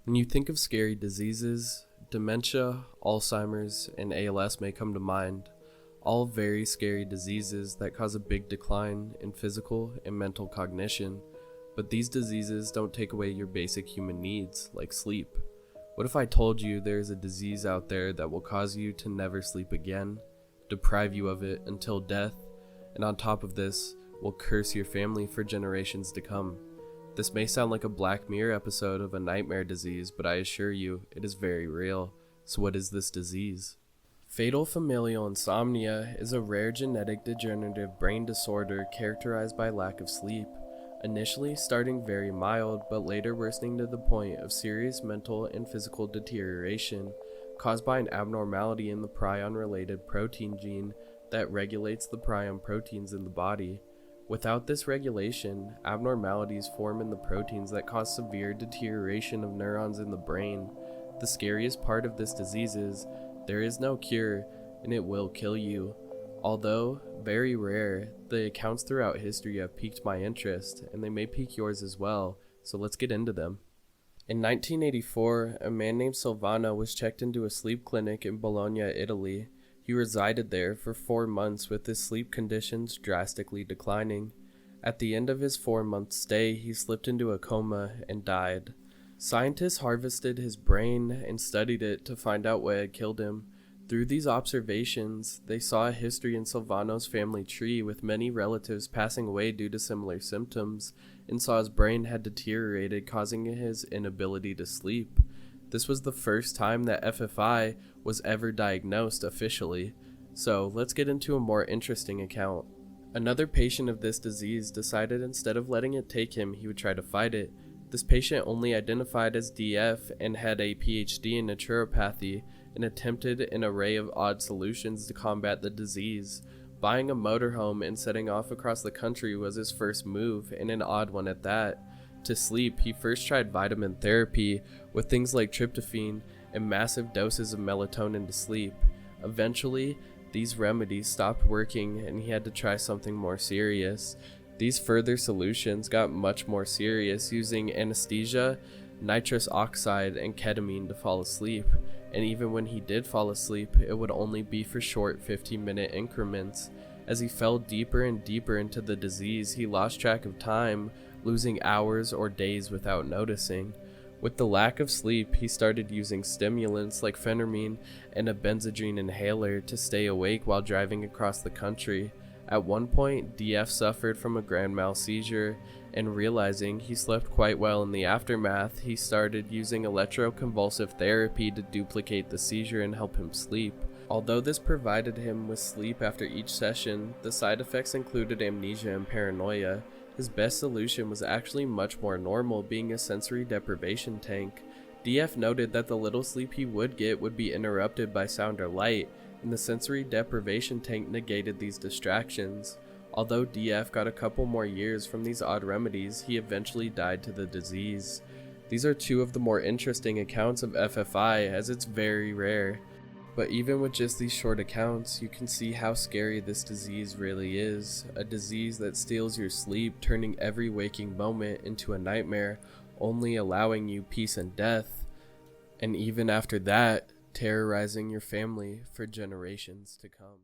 When you think of scary diseases, dementia, Alzheimer's, and ALS may come to mind, all very scary diseases that cause a big decline in physical and mental cognition. But these diseases don't take away your basic human needs, like sleep. What if I told you there is a disease out there that will cause you to never sleep again, deprive you of it until death, and on top of this, will curse your family for generations to come? This may sound like a Black Mirror episode of a nightmare disease, but I assure you, it is very real. So what is this disease? Fatal familial insomnia is a rare genetic degenerative brain disorder characterized by lack of sleep, initially starting very mild but later worsening to the point of serious mental and physical deterioration, caused by an abnormality in the prion-related protein gene that regulates the prion proteins in the body. Without this regulation, abnormalities form in the proteins that cause severe deterioration of neurons in the brain. The scariest part of this disease is there is no cure, and it will kill you. Although very rare, the accounts throughout history have piqued my interest, and they may pique yours as well, so let's get into them. In 1984, a man named Silvano was checked into a sleep clinic in Bologna, Italy. He resided there for 4 months with his sleep conditions drastically declining. At the end of his 4-month stay, he slipped into a coma and died. Scientists harvested his brain and studied it to find out what had killed him. Through these observations, they saw a history in Silvano's family tree with many relatives passing away due to similar symptoms, and saw his brain had deteriorated, causing his inability to sleep. This was the first time that FFI was ever diagnosed officially. So let's get into a more interesting account. Another patient of this disease decided instead of letting it take him, he would try to fight it. This patient only identified as DF and had a PhD in naturopathy and attempted an array of odd solutions to combat the disease. Buying a motorhome and setting off across the country was his first move, and an odd one at that. To sleep, he first tried vitamin therapy with things like tryptophan and massive doses of melatonin to sleep. Eventually, these remedies stopped working and he had to try something more serious. These further solutions got much more serious, using anesthesia, nitrous oxide, and ketamine to fall asleep. And even when he did fall asleep, it would only be for short 15-minute increments. As he fell deeper and deeper into the disease, he lost track of time, losing hours or days without noticing. With the lack of sleep, he started using stimulants like phentermine and a benzodrine inhaler to stay awake while driving across the country. At one point, DF suffered from a grand mal seizure, and realizing he slept quite well in the aftermath, he started using electroconvulsive therapy to duplicate the seizure and help him sleep. Although this provided him with sleep after each session, the side effects included amnesia and paranoia. His best solution was actually much more normal, being a sensory deprivation tank. DF noted that the little sleep he would get would be interrupted by sound or light, and the sensory deprivation tank negated these distractions. Although DF got a couple more years from these odd remedies, he eventually died to the disease. These are two of the more interesting accounts of FFI, as it's very rare. But even with just these short accounts, you can see how scary this disease really is. A disease that steals your sleep, turning every waking moment into a nightmare, only allowing you peace and death. And even after that, terrorizing your family for generations to come.